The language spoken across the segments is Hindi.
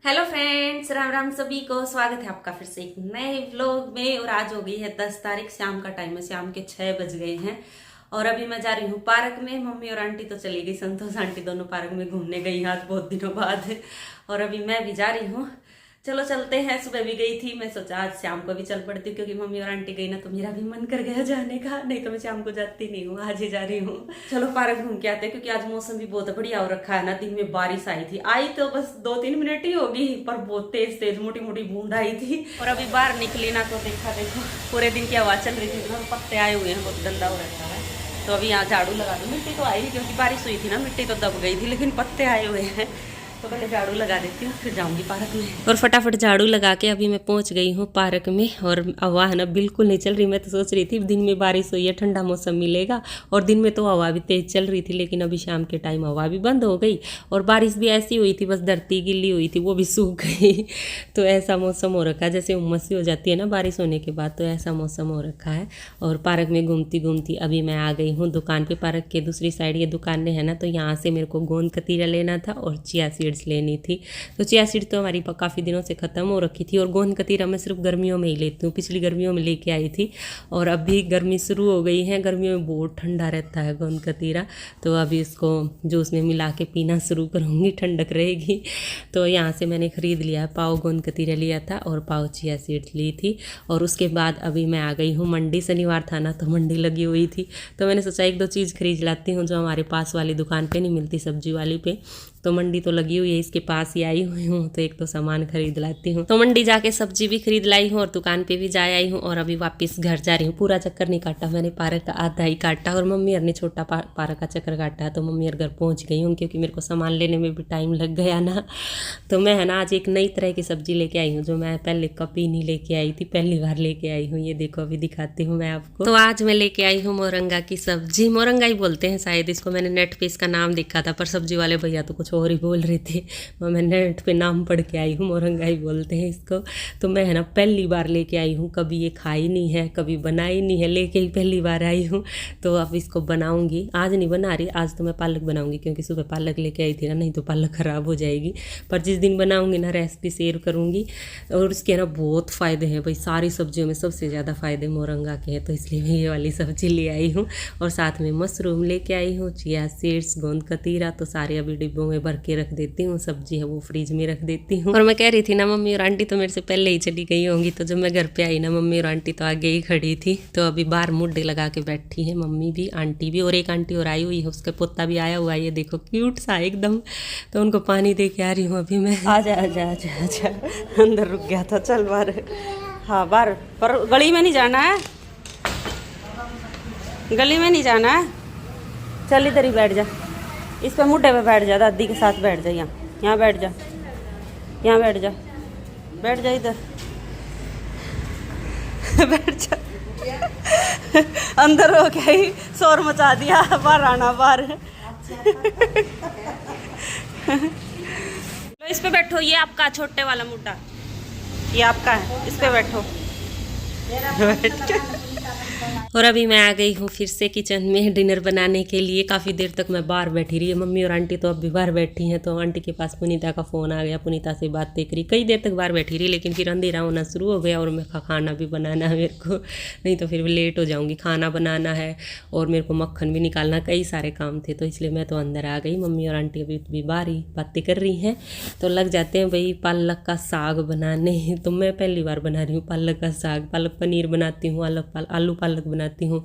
हेलो फ्रेंड्स, राम राम सभी को। स्वागत है आपका फिर से एक नए व्लॉग में। और आज हो गई है 10 तारीख, शाम का टाइम है, शाम के 6 बज गए हैं। और अभी मैं जा रही हूँ पार्क में। मम्मी और आंटी तो चली गई, संतोष आंटी दोनों पार्क में घूमने गई आज बहुत दिनों बाद। और अभी मैं भी जा रही हूँ। चलो चलते हैं। सुबह भी गई थी, मैं सोचा आज शाम को भी चल पड़ती हूँ, क्योंकि मम्मी और आंटी गई ना तो मेरा भी मन कर गया जाने का। नहीं तो मैं शाम को जाती नहीं हूँ, आज ही जा रही हूँ। चलो पार्क घूम के आते हैं, क्योंकि आज मौसम भी बहुत बढ़िया हो रखा है ना। दिन में बारिश आई थी, आई तो बस 2-3 मिनट ही होगी, पर बहुत तेज तेज मोटी मोटी बूंद आई थी। और अभी बाहर निकली ना तो देखो पूरे दिन की हवा चल रही थी, मतलब पत्ते आए हुए हैं, बहुत गंदा हो रखा है। तो अभी यहाँ झाड़ू लगा दो। मिट्टी तो आई, क्योंकि बारिश हुई थी ना, मिट्टी तो दब गई थी, लेकिन पत्ते आए हुए हैं। तो पहले झाड़ू लगा देती हूँ, फिर जाऊंगी पार्क में। और फटाफट झाड़ू लगा के अभी मैं पहुंच गई हूँ पार्क में। और हवा है ना बिल्कुल नहीं चल रही। मैं तो सोच रही थी दिन में बारिश हुई है, ठंडा मौसम मिलेगा, और दिन में तो हवा भी तेज चल रही थी, लेकिन अभी शाम के टाइम हवा भी बंद हो गई। और बारिश भी ऐसी हुई थी, बस धरती गिल्ली हुई थी, वो भी सूख गई। तो ऐसा मौसम हो रखा है, जैसे उमस सी हो जाती है ना बारिश होने के बाद, तो ऐसा मौसम हो रखा है। और पार्क में घूमती घूमती अभी मैं आ गई हूँ दुकान पे। पार्क के दूसरी साइड ये दुकानें हैं ना, तो यहाँ से मेरे को गोंद कतीरा लेना था और चिया सीड्स लेनी थी। तो चिया सीड तो हमारी काफ़ी दिनों से ख़त्म हो रखी थी, और गोंद कतीरा मैं सिर्फ गर्मियों में ही लेती हूँ। पिछली गर्मियों में लेके आई थी, और अभी गर्मी शुरू हो गई है। गर्मियों में बहुत ठंडा रहता है गोंद कतीरा, तो अभी इसको जूस में मिला के पीना शुरू करूँगी, ठंडक रहेगी। तो यहाँ से मैंने ख़रीद लिया, पाव गोंद कतीरा लिया था और पाव चिया सीड्स ली थी। और उसके बाद अभी मैं आ गई हूँ मंडी। शनिवार था ना, तो मंडी लगी हुई थी, तो मैंने सोचा 1-2 चीज़ खरीद लाती हूँ जो हमारे पास वाली दुकान पे नहीं मिलती, सब्जी वाली पे। तो मंडी तो लगी हुई है, इसके पास ही आई हुई हूँ, तो एक तो सामान खरीद लाती हूँ। तो मंडी जाके सब्जी भी खरीद लाई हूँ और दुकान पे भी जा आई हूँ, और अभी वापस घर जा रही हूँ। पूरा चक्कर नहीं काटा मैंने, पार्क का आधा ही काटा, और मम्मी और ने छोटा पार्क का चक्कर काटा। तो मम्मी और घर पहुँच गई हूँ, क्योंकि मेरे को सामान लेने में भी टाइम लग गया ना। तो मैं है ना आज एक नई तरह की सब्जी लेके आई हूँ, जो मैं पहले कभी नहीं लेके आई थी, पहली बार लेके आई हूँ। ये देखो अभी दिखाती हूँ मैं आपको। तो आज मैं लेके आई हूँ मोरंगा की सब्जी। मोरंगा ही बोलते हैं शायद इसको, मैंने नेट पे इसका नाम देखा था, पर सब्जी वाले भैया तो कुछ और ही बोल रहे थे। मैं नेट पे नाम पढ़ के आई हूँ, मोरंगा ही बोलते हैं इसको। तो मैं है ना पहली बार लेके आई हूँ, कभी ये खाई नहीं है, कभी बनाई नहीं है, लेके ही पहली बार आई हूँ। तो अब इसको बनाऊंगी। आज नहीं बना रही, आज तो मैं पालक बनाऊंगी, क्योंकि सुबह पालक लेके आई थी ना, नहीं तो पालक ख़राब हो जाएगी। पर जिस दिन बनाऊंगी ना रेसिपी शेयर करूँगी। और इसके ना बहुत फ़ायदे हैं भाई, सारी सब्जियों में सबसे ज़्यादा फ़ायदे मोरंगा के हैं, तो इसलिए मैं ये वाली सब्जी ले आई हूँ। और साथ में मशरूम लेके आई हूँ, चिया सीड्स, गोंद कतीरा, तो सारे अभी डिब्बों में भर के रख देती हूँ। सब्जी है वो फ्रिज में रख देती हूँ। और मैं कह रही थी ना, मम्मी और आंटी तो मेरे से पहले ही चली गई होंगी, तो जब मैं घर पे आई ना, मम्मी और आंटी तो आगे ही खड़ी थी। तो अभी बाहर मुड्डे लगा के बैठी है मम्मी भी, आंटी भी, और एक आंटी और आई हुई है, उसका पोता भी आया हुआ है, ये देखो क्यूट सा एकदम। तो उनको पानी दे के आ रही हूँ अभी मैं। आजा आजा आजा आजा, अंदर रुक गया था, चल बाहर। हाँ बाहर, पर गली में नहीं जाना है, गली में नहीं जाना है। चल इधर ही बैठ जा, इस पे मुड्डे पे बैठ जा, दादी के साथ बैठ जा। यहाँ बैठ जा, यहाँ बैठ जा, बैठ जा इधर। बैठ जा। अंदर हो गया ही, शोर मचा दिया, बाहर आना बाहर। लो इस पे बैठो, ये आपका छोटे वाला मुड्डा, ये आपका है, इस पे बैठो। और अभी मैं आ गई हूँ फिर से किचन में डिनर बनाने के लिए। काफ़ी देर तक मैं बाहर बैठी रही। मम्मी और आंटी तो अब भी बाहर बैठी हैं, तो आंटी के पास पुनीता का फ़ोन आ गया, पुनीता से बातें करी, कई देर तक बाहर बैठी रही। लेकिन फिर अंधेरा होना शुरू हो गया, और मैं खाना भी बनाना है मेरे को, नहीं तो फिर लेट हो जाऊँगी। खाना बनाना है और मेरे को मक्खन भी निकालना, कई सारे काम थे, तो इसलिए मैं तो अंदर आ गई। मम्मी और आंटी अभी बाहर ही बातें कर रही हैं, तो लग जाते हैं भाई पालक का साग बनाने। तो मैं पहली बार बना रही हूँ पालक का साग। पालक पनीर बनाती हूँ, आलू पालक बनाती हूँ,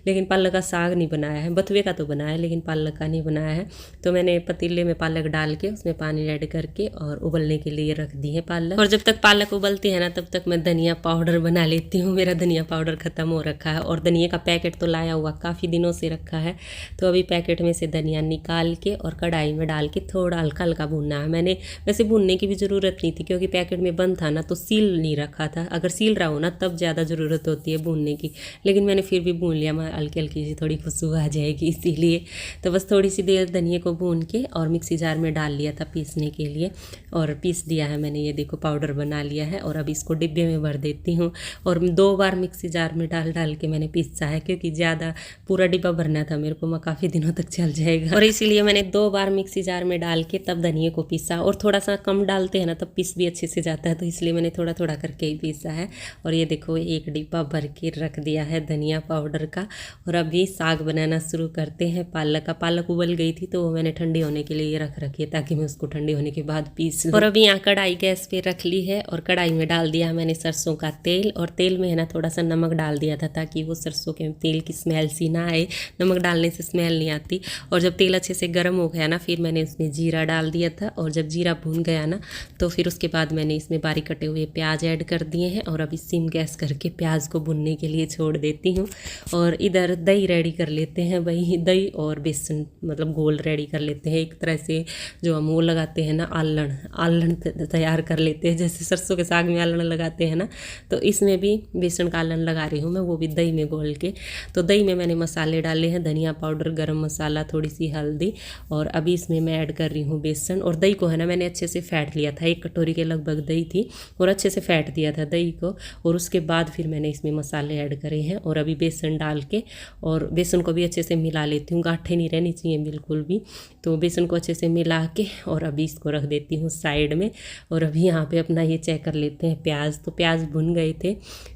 लेकिन पालक का साग नहीं बनाया है। बथुए का तो बनाया है, लेकिन पालक का नहीं बनाया है। तो मैंने पतीले में पालक डाल के उसमें पानी ऐड करके और उबलने के लिए रख दी है पालक। और जब तक पालक उबलती है ना, तब तक मैं धनिया पाउडर बना लेती हूँ। मेरा धनिया पाउडर ख़त्म हो रखा है, और धनिया का पैकेट तो लाया हुआ काफ़ी दिनों से रखा है। तो अभी पैकेट में से धनिया निकाल के और कढ़ाई में डाल के थोड़ा हल्का हल्का भूनना है। मैंने वैसे भूनने की भी ज़रूरत नहीं थी, क्योंकि पैकेट में बंद था ना, तो सील नहीं रखा था। अगर सील रहा हो ना, तब ज़्यादा ज़रूरत होती है भूनने की, लेकिन मैंने फिर भी भून लिया, मैं हल्की हल्की सी थोड़ी खुशबू आ जाएगी इसीलिए। तो बस थोड़ी सी देर धनिया को भून के और मिक्सी जार में डाल लिया था पीसने के लिए, और पीस दिया है मैंने। ये देखो पाउडर बना लिया है, और अब इसको डिब्बे में भर देती हूँ। और 2 बार मिक्सी जार में डाल के मैंने पीसा है, क्योंकि ज़्यादा पूरा डिब्बा भरना था मेरे को, मैं काफ़ी दिनों तक चल जाएगा, और इसीलिए मैंने 2 बार मिक्सी जार में डाल के तब धनिया को पीसा। और थोड़ा सा कम डालते हैं ना तब पीस भी अच्छे से जाता है, तो इसलिए मैंने थोड़ा थोड़ा करके ही पीसा है। और ये देखो 1 डिब्बा भर के रख दिया है धनिया पाउडर का। और अभी साग बनाना शुरू करते हैं पालक का। पालक उबल गई थी तो वो मैंने ठंडी होने के लिए रख रखी है, ताकि मैं उसको ठंडी होने के बाद पीस लूं। और अभी यहाँ कढ़ाई गैस पे रख ली है, और कढ़ाई में डाल दिया मैंने सरसों का तेल। और तेल में है ना थोड़ा सा नमक डाल दिया था, ताकि वो सरसों के तेल की स्मेल सी ना आए, नमक डालने से स्मेल नहीं आती। और जब तेल अच्छे से गर्म हो गया ना, फिर मैंने उसमें जीरा डाल दिया था। और जब जीरा भून गया ना, तो फिर उसके बाद मैंने इसमें बारीक कटे हुए प्याज ऐड कर दिए हैं। और अभी सिम गैस करके प्याज को भुनने के लिए छोड़ देती हूँ। और इधर दही रेडी कर लेते हैं, वही दही और बेसन मतलब घोल रेडी कर लेते हैं। एक तरह से जो हम वो लगाते हैं ना आलण तैयार कर लेते हैं, जैसे सरसों के साग में आलण लगाते हैं ना, तो इसमें भी बेसन का आलण लगा रही हूँ मैं, वो भी दही में घोल के। तो दही में मैंने मसाले डाले हैं, धनिया पाउडर, गरम मसाला, थोड़ी सी हल्दी, और अभी इसमें मैं ऐड कर रही हूँ बेसन। और दही को है ना मैंने अच्छे से फेंट लिया था, 1 कटोरी के लगभग दही थी, और अच्छे से फेंट दिया था दही को। और उसके बाद फिर मैंने इसमें मसाले ऐड करे हैं, और अभी बेसन डाल के और बेसन को भी अच्छे से मिला लेती हूँ, गांठें नहीं रहनी चाहिए बिल्कुल भी। तो बेसन को अच्छे से मिला के और अभी इसको रख देती हूँ साइड में। और अभी यहाँ पे अपना ये चेक कर लेते हैं प्याज। तो प्याज भुन गए थे,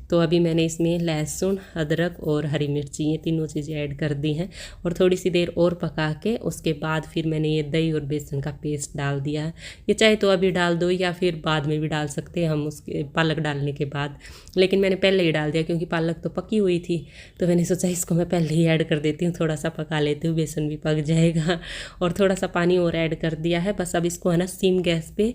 तो अभी मैंने इसमें लहसुन, अदरक और हरी मिर्ची, ये तीनों चीज़ें ऐड कर दी हैं। और थोड़ी सी देर और पका के उसके बाद फिर मैंने ये दही और बेसन का पेस्ट डाल दिया है। ये चाहे तो अभी डाल दो या फिर बाद में भी डाल सकते हैं हम, उसके पालक डालने के बाद, लेकिन मैंने पहले ही डाल दिया क्योंकि पालक तो पकी हुई थी। तो मैंने सोचा इसको मैं पहले ही ऐड कर देती हूँ, थोड़ा सा पका लेती हूँ, बेसन भी पक जाएगा। और थोड़ा सा पानी और ऐड कर दिया है। बस अब इसको है ना सिम गैस पे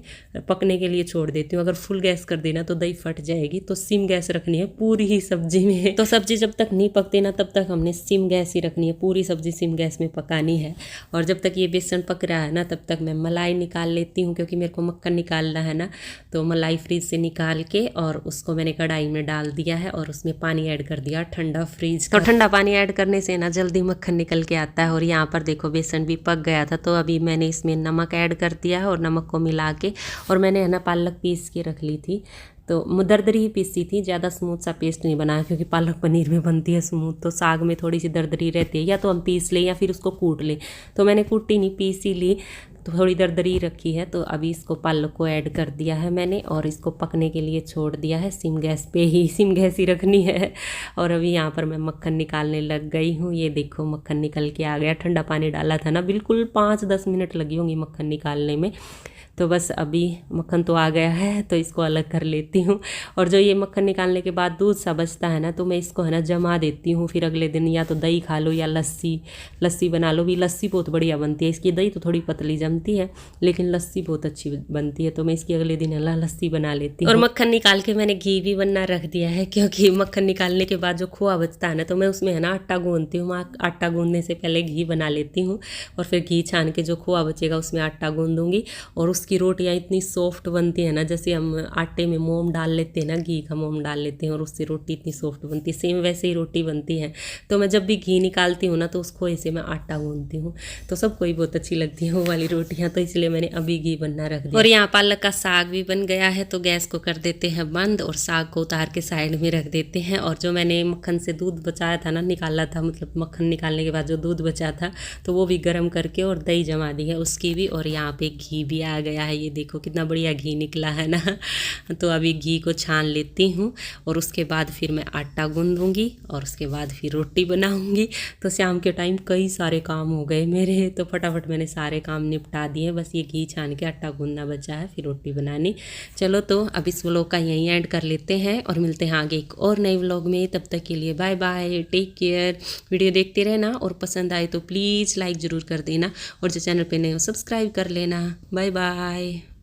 पकने के लिए छोड़ देती हूँ। अगर फुल गैस कर देना तो दही फट जाएगी, तो सिम गैस रखनी है पूरी ही सब्जी में। तो सब्जी जब तक नहीं पकती ना तब तक हमने सिम गैस ही रखनी है, पूरी सब्जी सिम गैस में पकानी है। और जब तक ये बेसन पक रहा है ना तब तक मैं मलाई निकाल लेती हूँ, क्योंकि मेरे को मक्खन निकालना है ना। तो मलाई फ्रीज से निकाल के और उसको मैंने कढ़ाई में डाल दिया है, और उसमें पानी ऐड कर दिया ठंडा फ्रीज का। तो ठंडा पानी ऐड करने से ना जल्दी मक्खन निकल के आता है। और यहाँ पर देखो बेसन भी पक गया था, तो अभी मैंने इसमें नमक ऐड कर दिया है, और नमक को मिला के, और मैंने है ना पालक पीस के रख ली थी, तो दरदरी ही पीसी थी, ज़्यादा स्मूथ सा पेस्ट नहीं बनाया, क्योंकि पालक पनीर में बनती है स्मूथ, तो साग में थोड़ी सी दरदरी रहती है। या तो हम पीस लें या फिर उसको कूट लें, तो मैंने कूटी नहीं, पीसी ली, तो थोड़ी दरदरी रखी है। तो अभी इसको पालक को ऐड कर दिया है मैंने, और इसको पकने के लिए छोड़ दिया है। सिम गैस पे ही, सिम गैस ही रखनी है। और अभी यहाँ पर मैं मक्खन निकालने लग गई हूँ। ये देखो मक्खन निकल के आ गया, ठंडा पानी डाला था ना, बिल्कुल 5-10 मिनट लगी होंगी मक्खन निकालने में। तो बस अभी मक्खन तो आ गया है, तो इसको अलग कर लेती हूँ। और जो ये मक्खन निकालने के बाद दूध सा बचता है ना, तो मैं इसको है ना जमा देती हूँ। फिर अगले दिन या तो दही खा लो या लस्सी बना लो। भी लस्सी बहुत बढ़िया बनती है इसकी, दही तो थोड़ी पतली जमती है, लेकिन लस्सी बहुत अच्छी बनती है। तो मैं इसकी अगले दिन लस्सी बना लेती हूँ। और मक्खन निकाल के मैंने घी भी बनना रख दिया है, क्योंकि मक्खन निकालने के बाद जो खोआ बचता है ना, तो मैं उसमें है ना आटा गूंदती हूँ। आटा गूंदने से पहले घी बना लेती हूँ, और फिर घी छान के जो खोआ बचेगा उसमें आटा गूंदूंगी। और उसकी रोटियाँ इतनी सॉफ्ट बनती है ना, जैसे हम आटे में मोम डाल लेते हैं ना, घी का मोम डाल लेते हैं, और उससे रोटी इतनी सॉफ्ट बनती है, सेम वैसे ही रोटी बनती है। तो मैं जब भी घी निकालती हूँ ना, तो उस खोए से मैं आटा गूंदती हूँ, तो सबको ही बहुत अच्छी लगती है वो वाली रोटियाँ, तो इसलिए मैंने अभी घी बनना रख दिया। और यहाँ पालक का साग भी बन गया है, तो गैस को कर देते हैं बंद, और साग को उतार के साइड में रख देते हैं। और जो मैंने मक्खन से दूध बचाया था ना, निकाला था, मतलब मक्खन निकालने के बाद जो दूध बचा था, तो वो भी गर्म करके और दही जमा दी है उसकी भी। और यहाँ पे घी भी आ गया है, ये देखो कितना बढ़िया घी निकला है ना। तो अभी घी को छान लेती हूँ, और उसके बाद फिर मैं आटा गूंदूंगी, और उसके बाद फिर रोटी बनाऊंगी। तो शाम के टाइम कई सारे काम हो गए मेरे, तो फटाफट मैंने सारे काम निपटा दिए। बस ये घी छान के आटा गूंदना बचा है, फिर रोटी बनानी। चलो तो अब इस व्लॉग का यहीं एंड कर लेते हैं, और मिलते हैं आगे एक और नए व्लॉग में। तब तक के लिए bye bye, take care. Video देखते रहना, और पसंद आए तो प्लीज़ लाइक ज़रूर कर देना, और जो चैनल पे नए हो सब्सक्राइब कर लेना। Bye bye.